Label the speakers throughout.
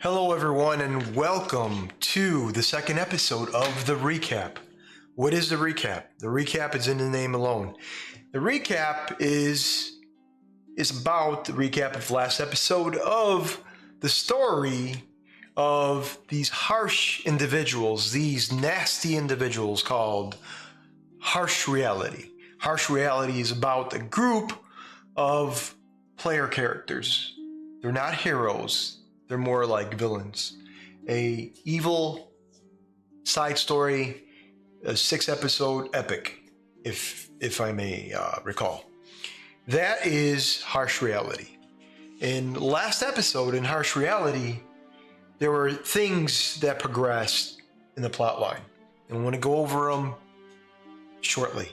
Speaker 1: Hello, everyone, and welcome to the second episode of The Recap. What is the recap? The recap is in the name alone. The recap is about the recap of last episode of the story of these harsh individuals, these nasty individuals called Harsh Reality. Harsh Reality is about a group of player characters. They're not heroes. They're more like villains. A evil side story, a 6-episode epic, if I may recall. That is Harsh Reality. In last episode, in Harsh Reality, there were things that progressed in the plot line. And I want to go over them shortly.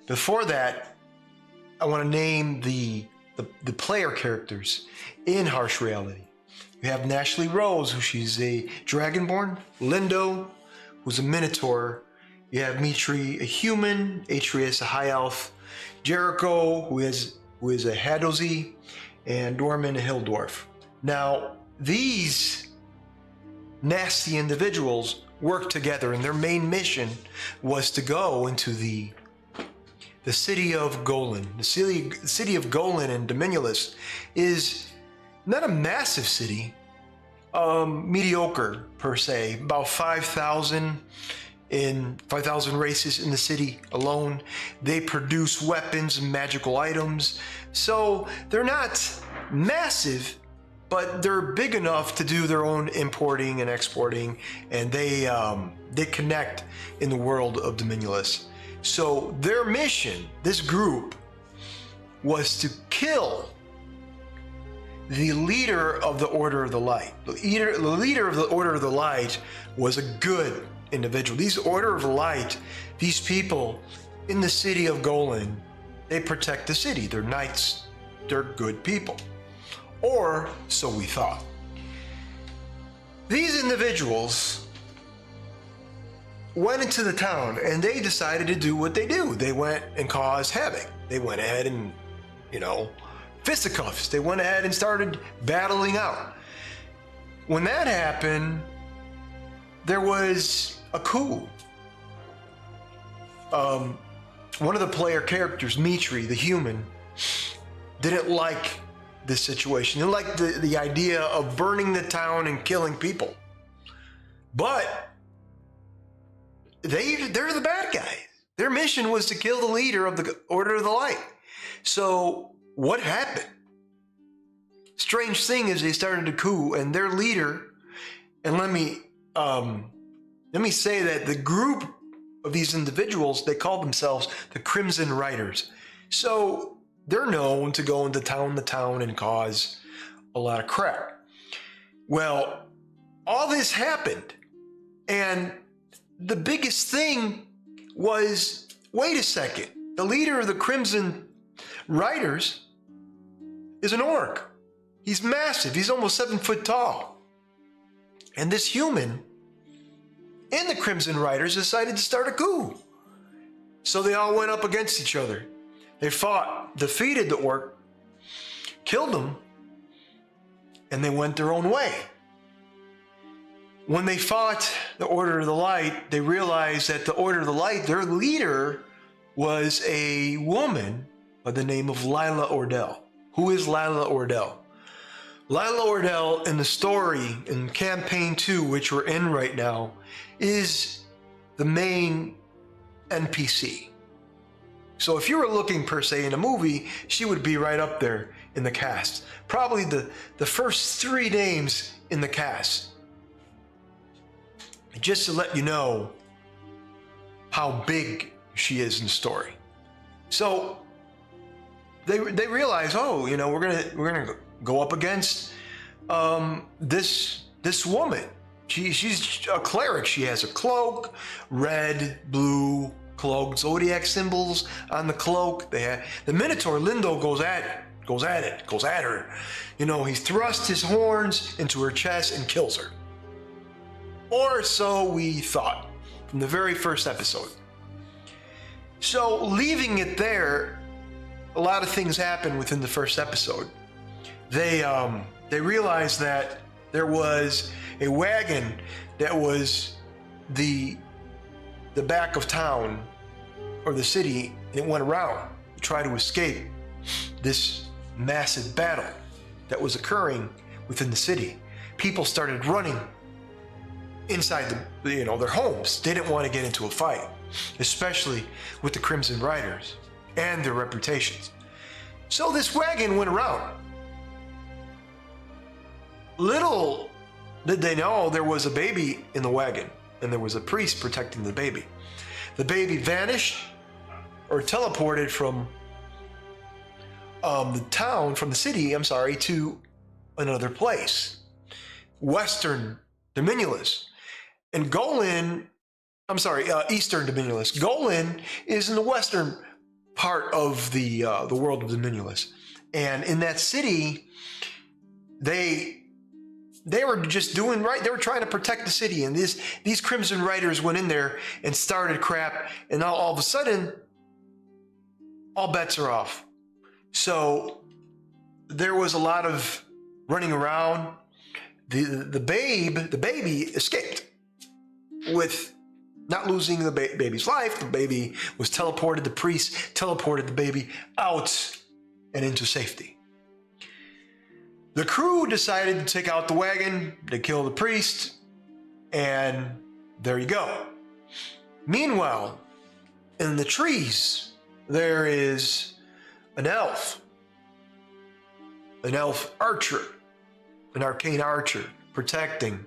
Speaker 1: Before that, I want to name the player characters in Harsh Reality. You have Nashley Rose, who she's a dragonborn. Lindo, who's a minotaur. You have Mitri, a human. Atreus, a high elf. Jericho, who is a Hadozi, and Dorman, a hill dwarf. Now, these nasty individuals work together, and their main mission was to go into the city of Golan. The city of Golan in Dominulus is not a massive city, mediocre per se, about 5,000 races in the city alone. They produce weapons and magical items, so they're not massive, but they're big enough to do their own importing and exporting, and they connect in the world of Dominulus. So their mission, this group, was to kill the leader of the Order of the Light. The leader of the Order of the Light was a good individual. These Order of the Light, these people in the city of Golan, they protect the city. They're knights. They're good people. Or so we thought. These individuals went into the town and they decided to do what they do. They went and caused havoc. They went ahead and, fisticuffs. They went ahead and started battling out. When that happened, there was a coup. One of the player characters, Mitri, the human, didn't like this situation. He didn't like the idea of burning the town and killing people. But they're the bad guys. Their mission was to kill the leader of the Order of the Light. So what happened? Strange thing is they started a coup, and their leader, and let me say that the group of these individuals, they call themselves the Crimson Ryders. So they're known to go into town to town and cause a lot of crap. Well, all this happened, and the biggest thing was, wait a second, the leader of the Crimson Ryders is an orc. He's massive. He's almost 7 foot tall. And this human in the Crimson Ryders decided to start a coup. So they all went up against each other. They fought, defeated the orc, killed him, and they went their own way. When they fought the Order of the Light, they realized that the Order of the Light, their leader, was a woman by the name of Lila Ordell. Who is Lila Ordell? Lila Ordell in the story, in Campaign 2, which we're in right now, is the main NPC. So if you were looking per se in a movie, she would be right up there in the cast. Probably the first 3 names in the cast. Just to let you know how big she is in the story. So they realize, we're gonna go up against this woman. She's a cleric. She has a cloak, red, blue cloak, zodiac symbols on the cloak. The Minotaur Lindo goes at her. He thrusts his horns into her chest and kills her. Or so we thought from the very first episode. So leaving it there, a lot of things happen within the first episode. They realize that there was a wagon that was the back of town or the city, and it went around to try to escape this massive battle that was occurring within the city. People started running inside their homes. They didn't want to get into a fight, especially with the Crimson Ryders and their reputations. So this wagon went around. Little did they know there was a baby in the wagon, and there was a priest protecting the baby. The baby vanished or teleported from the city, to another place, Western Dominulus. And Eastern Dominulus. Golan is in the western part of the world of Dominulus. And in that city, they were just doing right. They were trying to protect the city, and these Crimson Ryders went in there and started crap, and now all of a sudden, all bets are off. So there was a lot of running around. The baby escaped with not losing the baby's life. The baby was teleported. The priest teleported the baby out and into safety. The crew decided to take out the wagon, to kill the priest, and there you go. Meanwhile, in the trees, there is an elf archer, an arcane archer, protecting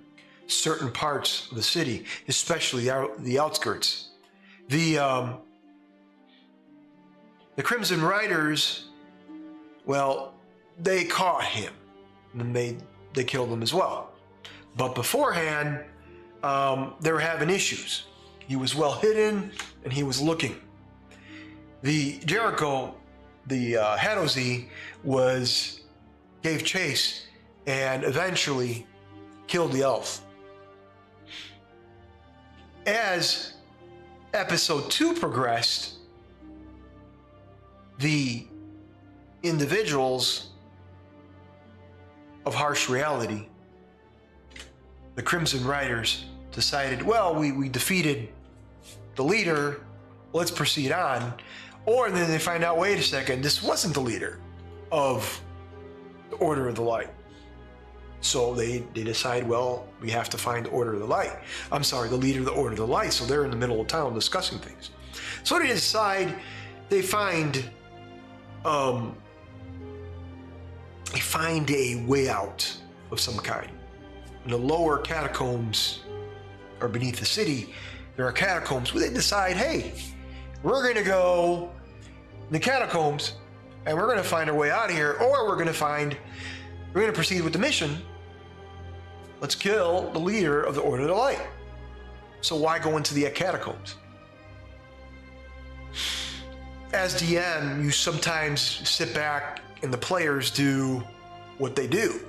Speaker 1: certain parts of the city, especially the outskirts. The Crimson Ryders, well, they caught him. And they killed him as well. But beforehand, they were having issues. He was well hidden, and he was looking. The Jericho, the Hadozi, gave chase and eventually killed the elf. As episode 2 progressed, the individuals of harsh reality, the Crimson Ryders, decided, well, we defeated the leader, let's proceed on. Or then they find out, wait a second, this wasn't the leader of the Order of the Light. So they decide, well, we have to find the Order of the Light. The leader of the Order of the Light. So they're in the middle of town discussing things. So they decide, they find a way out of some kind. In the lower catacombs, or beneath the city, there are catacombs where they decide, hey, we're going to go in the catacombs and we're going to find our way out of here, or we're going to proceed with the mission. Let's kill the leader of the Order of the Light. So why go into the catacombs? As DM, you sometimes sit back and the players do what they do.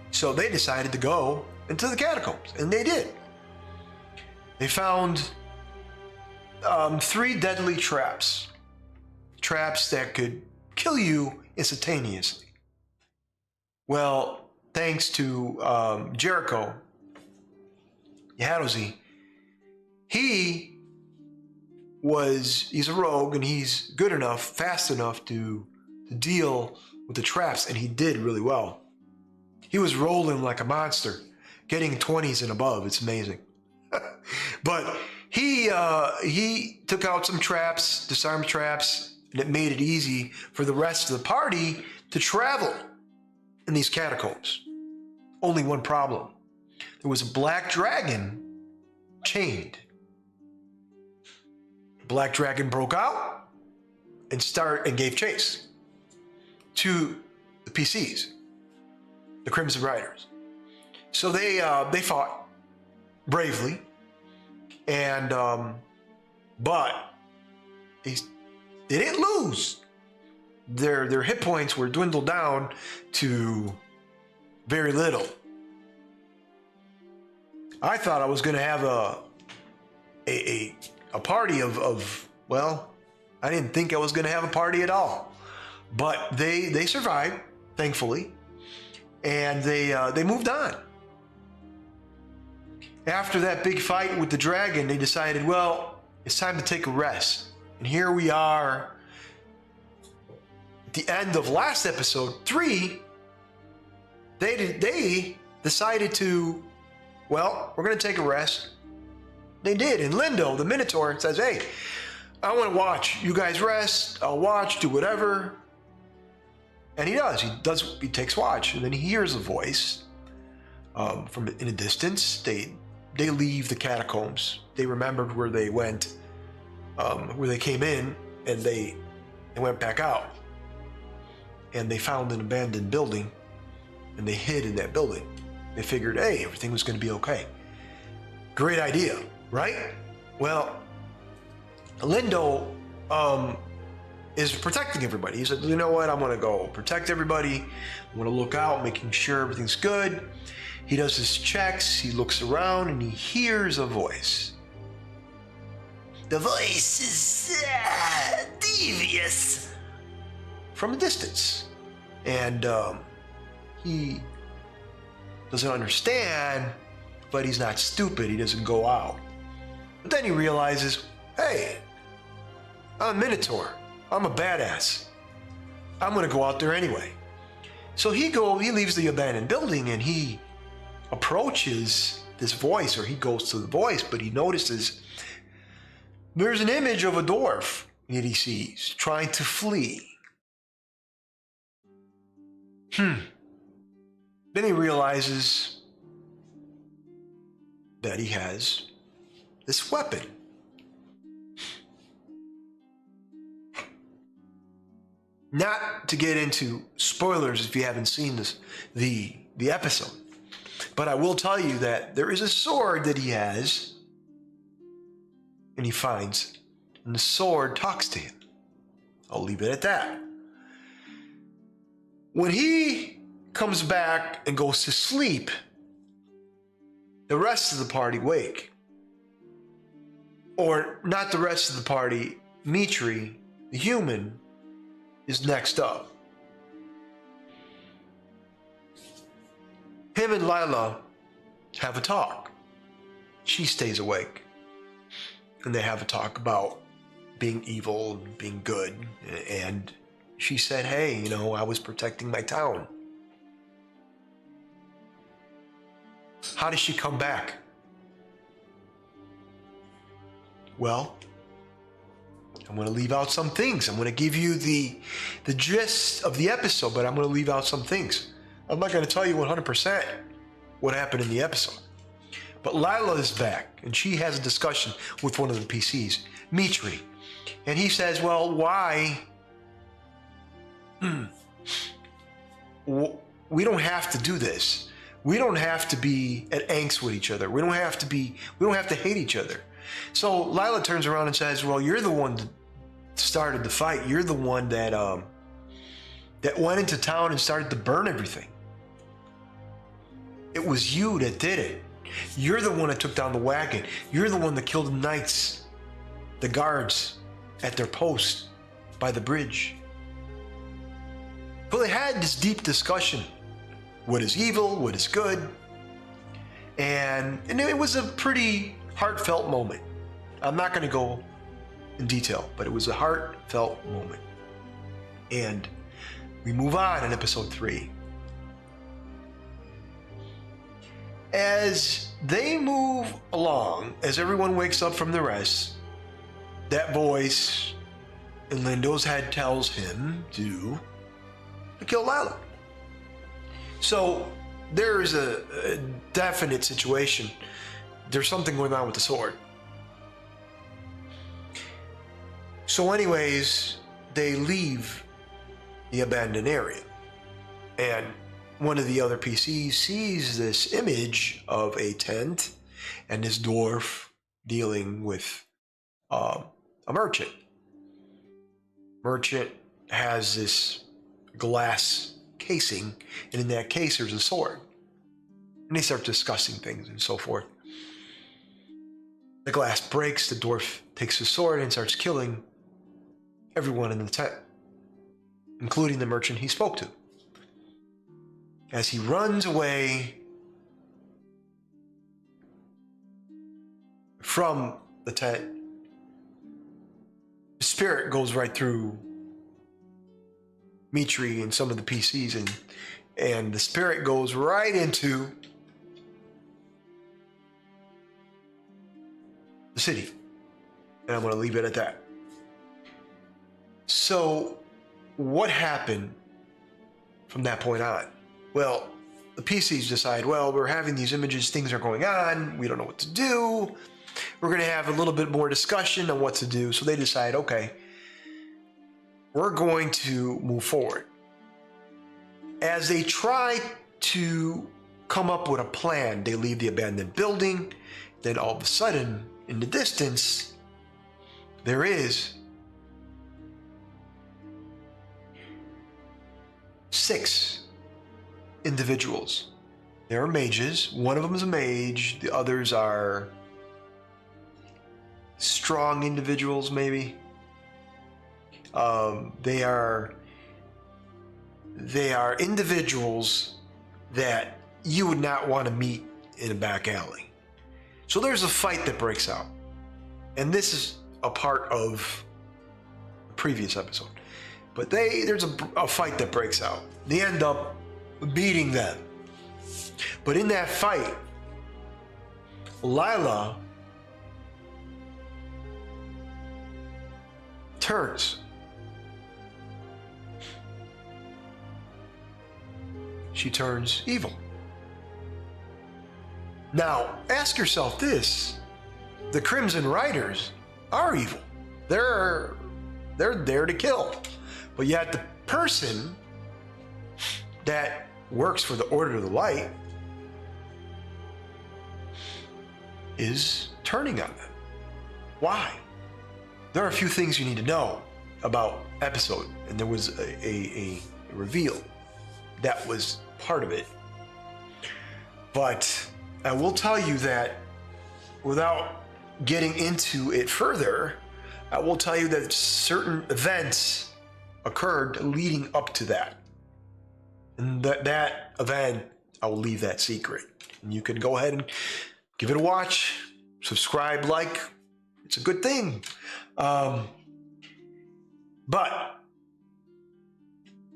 Speaker 1: So they decided to go into the catacombs, and they did. They found 3 deadly traps that could kill you instantaneously. Well, thanks to Jericho Yahadozi, he's a rogue, and he's good enough, fast enough to deal with the traps, and he did really well. He was rolling like a monster, getting 20s and above. It's amazing. But he took out some traps, disarmed traps, and it made it easy for the rest of the party to travel in these catacombs. Only one problem. There was a black dragon chained. The black dragon broke out and gave chase to the PCs, the Crimson Ryders. So they fought bravely, and but they didn't lose. Their hit points were dwindled down to very little. I thought I was going to have a party of well, I didn't think I was going to have a party at all, but they survived, thankfully, and they moved on. after that big fight with the dragon, they decided, well, it's time to take a rest. And here we are at the end of last episode 3. They decided to, well, we're going to take a rest. They did. And Lindo, the Minotaur, says, hey, I want to watch. You guys rest. I'll watch, do whatever. And he does. He takes watch. And then he hears a voice from in a distance. They leave the catacombs. They remembered where they went, where they came in, and they went back out. And they found an abandoned building, and they hid in that building. They figured, hey, everything was going to be okay. Great idea, right? Well, Lindo is protecting everybody. He said, you know what? I'm going to go protect everybody. I'm going to look out, making sure everything's good. He does his checks. He looks around, and he hears a voice. The voice is devious from a distance. And he doesn't understand, but he's not stupid. He doesn't go out. But then he realizes, hey, I'm a Minotaur. I'm a badass. I'm going to go out there anyway. So he leaves the abandoned building and he approaches this voice, or he goes to the voice, but he notices there's an image of a dwarf that he sees trying to flee. Then he realizes that he has this weapon. Not to get into spoilers if you haven't seen the episode, but I will tell you that there is a sword that he has, and he finds, and the sword talks to him. I'll leave it at that. When he comes back and goes to sleep, the rest of the party wake. Or not the rest of the party, Mitri, the human, is next up. Him and Lila have a talk. She stays awake. And they have a talk about being evil and being good. And she said, hey, I was protecting my town. How does she come back? Well, I'm going to leave out some things. I'm going to give you the gist of the episode, but I'm going to leave out some things. I'm not going to tell you 100% what happened in the episode. But Lila is back, and she has a discussion with one of the PCs, Mitri. And he says, well, why? We don't have to do this. We don't have to be at angst with each other. We don't have to hate each other. So Lila turns around and says, well, you're the one that started the fight. You're the one that went into town and started to burn everything. It was you that did it. You're the one that took down the wagon. You're the one that killed the knights, the guards at their post by the bridge. Well, they had this deep discussion. What is evil? What is good? And it was a pretty heartfelt moment. I'm not going to go in detail, but it was a heartfelt moment. And we move on in episode 3. As they move along, as everyone wakes up from the rest, that voice in Lindo's head tells him to kill Lila. So there is a definite situation. There's something going on with the sword. So anyways, they leave the abandoned area. And one of the other PCs sees this image of a tent and this dwarf dealing with a merchant. Merchant has this glass casing, and in that case there's a sword. And they start discussing things and so forth. The glass breaks, the dwarf takes his sword and starts killing everyone in the tent, including the merchant he spoke to. As he runs away, from the tent. The spirit goes right through Mitri and some of the PCs, and the spirit goes right into the city. And I'm going to leave it at that. So what happened from that point on? Well, the PCs decide, well, we're having these images, things are going on, we don't know what to do. We're going to have a little bit more discussion on what to do. So they decide, okay, we're going to move forward. As they try to come up with a plan, they leave the abandoned building. Then all of a sudden, in the distance, there is 6 individuals. There are mages. One of them is a mage. The others are strong individuals, maybe. They are individuals that you would not want to meet in a back alley. So there's a fight that breaks out. And this is a part of the previous episode. But there's a fight that breaks out. They end up beating them. But in that fight, Lila turns. She turns evil. Now, ask yourself this. The Crimson Ryders are evil. They're there to kill. But yet the person that works for the Order of the Light is turning on them. Why? There are a few things you need to know about episode, and there was a reveal that was part of it. But I will tell you that without getting into it further, I will tell you that certain events occurred leading up to that. And that event, I will leave that secret. And you can go ahead and give it a watch, subscribe, like. It's a good thing. But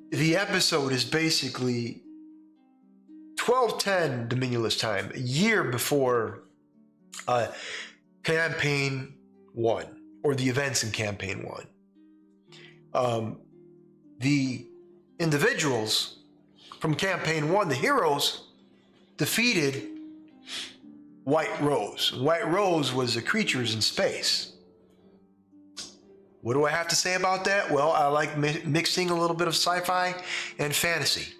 Speaker 1: the episode is basically 1210 Dominulus time, a year before Campaign 1, or the events in Campaign 1. The individuals from Campaign 1, the heroes, defeated White Rose. White Rose was the creatures in space. What do I have to say about that? Well, I like mixing a little bit of sci-fi and fantasy.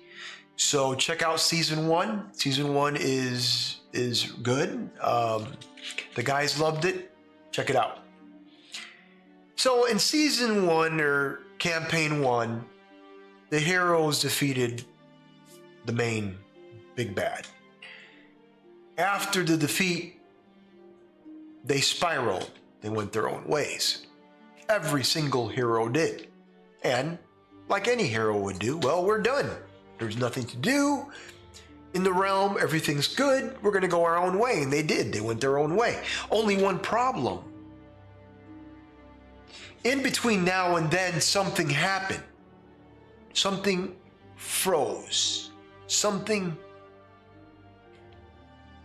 Speaker 1: So check out season 1. Season 1 is good. The guys loved it. Check it out. So in season 1, or campaign 1, the heroes defeated the main big bad. After the defeat, they spiraled. They went their own ways. Every single hero did. And like any hero would do, well, we're done. There's nothing to do in the realm. Everything's good. We're going to go our own way. And they did. They went their own way. Only one problem. In between now and then, something happened. Something froze. Something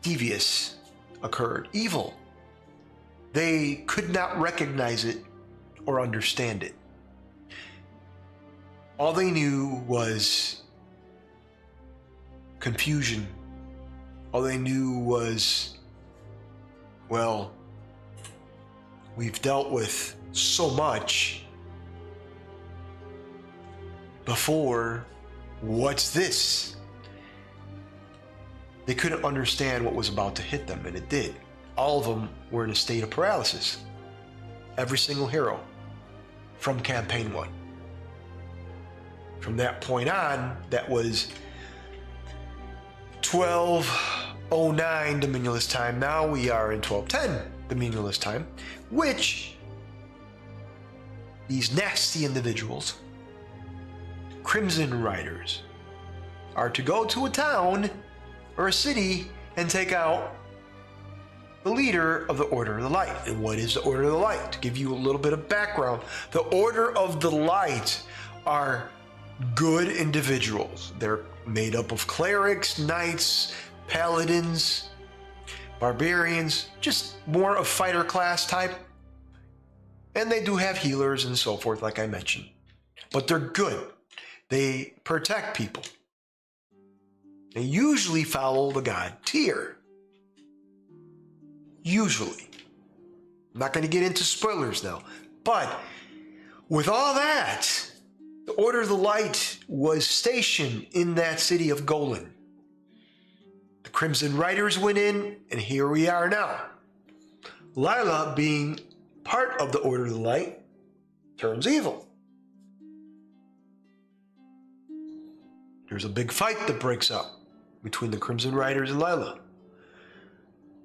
Speaker 1: devious occurred. Evil. They could not recognize it or understand it. All they knew was confusion. All they knew was, well, we've dealt with so much before. What's this? They couldn't understand what was about to hit them, and it did. All of them were in a state of paralysis. Every single hero from campaign 1. From that point on, that was 1209 Dominulus time. Now we are in 1210 Dominulus time, which these nasty individuals, Crimson Ryders, are to go to a town or a city and take out the leader of the Order of the Light. And what is the Order of the Light? To give you a little bit of background, the Order of the Light are good individuals. They're made up of clerics, knights, paladins, barbarians, just more of fighter class type. And they do have healers and so forth, like I mentioned. But they're good. They protect people. They usually follow the god Tyr. Usually. I'm not going to get into spoilers now. But with all that, the Order of the Light was stationed in that city of Golan. The Crimson Ryders went in, and here we are now. Lila, being part of the Order of the Light, turns evil. There's a big fight that breaks out between the Crimson Ryders and Lila.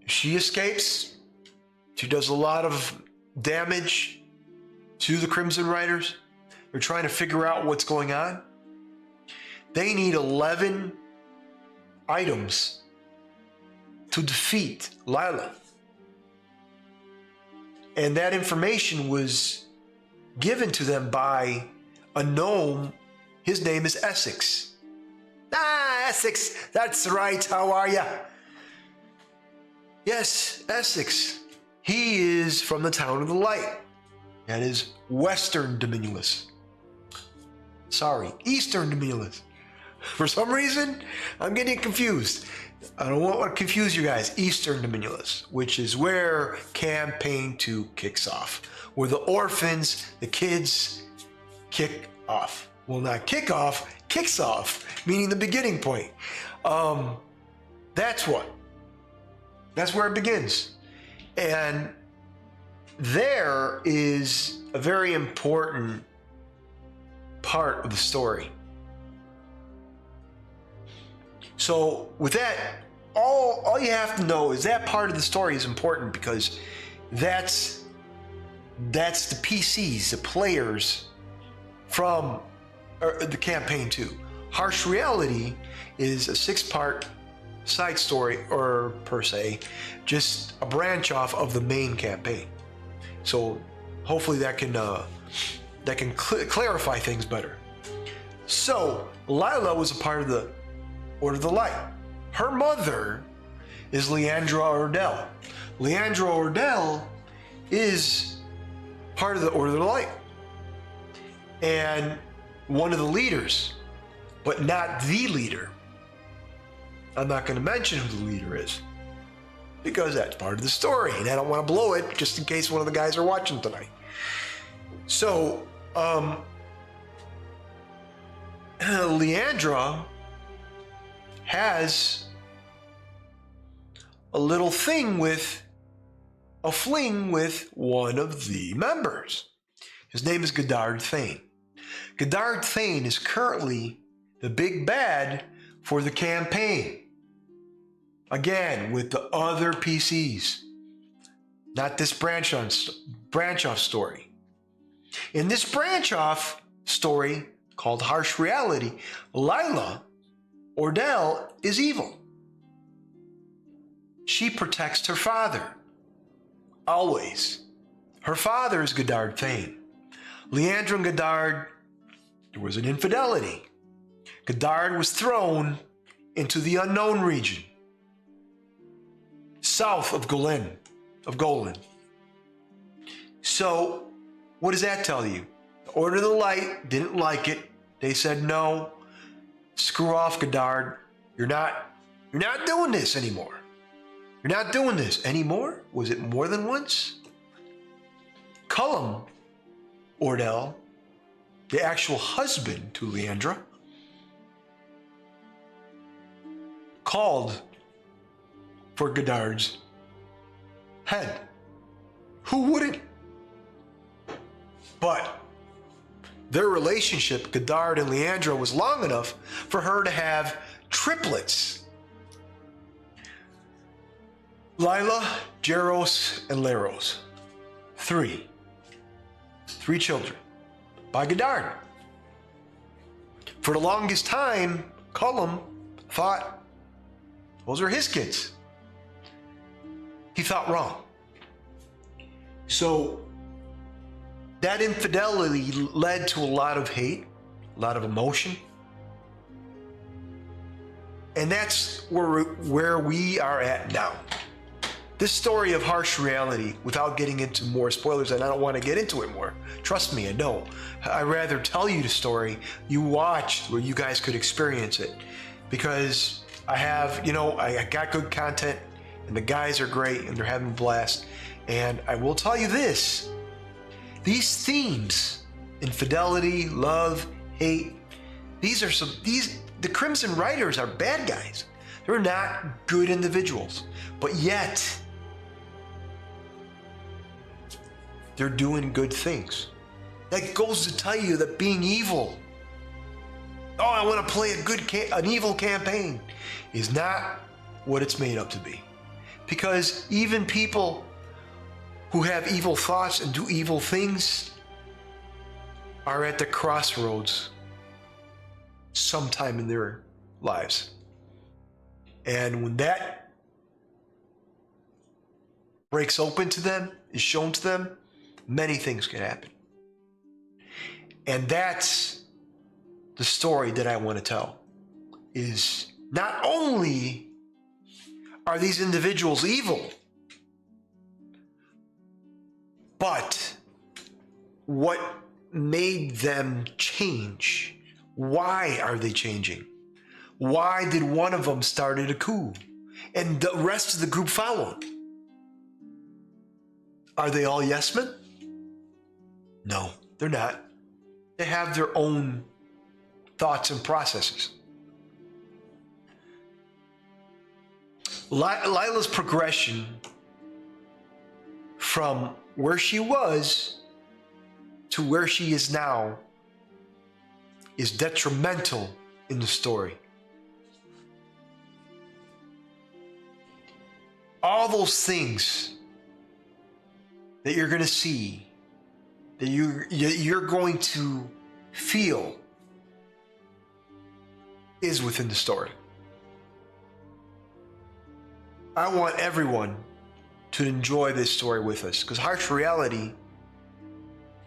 Speaker 1: She escapes. She does a lot of damage to the Crimson Ryders. They're trying to figure out what's going on. They need 11 items to defeat Lila. And that information was given to them by a gnome. His name is Essex. Ah, Essex, that's right. How are ya? Yes, Essex. He is from the Town of the Light. That is Western Dominulus. Sorry, Eastern Dominulus. For some reason, I'm getting confused. I don't want to confuse you guys. Eastern Dominulus, which is where Campaign 2 kicks off. Where the orphans, the kids, kick off. Well, not kick off, kicks off, meaning the beginning point. That's where it begins. And there is a very important part of the story. So with that, all you have to know is that part of the story is important because that's the PCs, the players from the Campaign 2. Harsh Reality is a 6-part side story, or per se, just a branch off of the main campaign. So hopefully that can clarify things better. So Lila was a part of the Order of the Light. Her mother is Leandra Ordell. Leandra Ordell is part of the Order of the Light and one of the leaders, but not the leader. I'm not going to mention who the leader is because that's part of the story, and I don't want to blow it just in case one of the guys are watching tonight. So, Leandra has a little thing with a fling with one of the members. His name is Godard Thane. Godard Thane is currently the big bad for the campaign. Again, with the other PCs. Not this branch off story. In this branch off story called Harsh Reality, Lila Ordell is evil. She protects her father. Always. Her father is Godard Thane. Leandra and Godard, there was an infidelity. Godard was thrown into the unknown region, south of Golan. So, what does that tell you? The Order of the Light didn't like it. They said, no, screw off, Godard. You're not doing this anymore. You're not doing this anymore? Was it more than once? Cullum Ordell, the actual husband to Leandra, called for Godard's head. Who wouldn't? But their relationship, Godard and Leandra, was long enough for her to have triplets. Lila, Jaros, and Leros. Three children by Godard. For the longest time, Cullum thought those were his kids. He he thought wrong. So that infidelity led to a lot of hate, a lot of emotion. And that's where we are at now. This story of harsh reality, without getting into more spoilers, and I don't want to get into it more. Trust me, I know. I'd rather tell you the story you watched where you guys could experience it. Because I have, I got good content, and the guys are great, and they're having a blast. And I will tell you this, these themes, infidelity, love, hate, the Crimson Ryders are bad guys. They're not good individuals, but yet they're doing good things. That goes to tell you that being evil, oh, I want to play an evil campaign, is not what it's made up to be. Because even people who have evil thoughts and do evil things are at the crossroads sometime in their lives. And when that breaks open to them, is shown to them, many things can happen. And that's the story that I want to tell, is not only are these individuals evil, but what made them change? Why are they changing? Why did one of them started a coup and the rest of the group followed? Are they all yes men? No, they're not. They have their own thoughts and processes. Lila's progression from where she was to where she is now is detrimental in the story. All those things that you're going to see, that you're going to feel, is within the story. I want everyone to enjoy this story with us, because harsh reality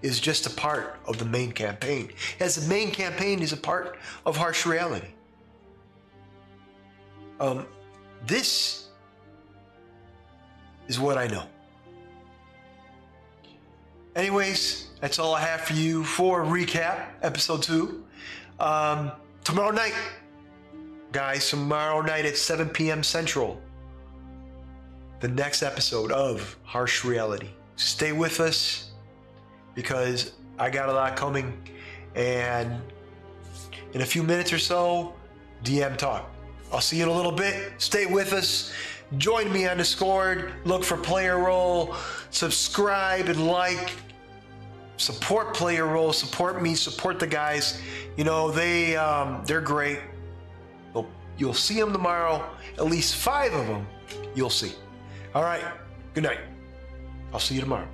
Speaker 1: is just a part of the main campaign, as the main campaign is a part of harsh reality. This is what I know. Anyways, that's all I have for you for recap episode 2. Tomorrow night, guys, tomorrow night at 7 p.m. Central, the next episode of Harsh Reality. Stay with us, because I got a lot coming, and in a few minutes or so, DM talk. I'll see you in a little bit. Stay with us. Join me on Discord. Look for Playerole. Subscribe and like. Support Playerole. Support me. Support the guys. They're great. You'll see them tomorrow. At least 5 of them you'll see. All right. Good night. I'll see you tomorrow.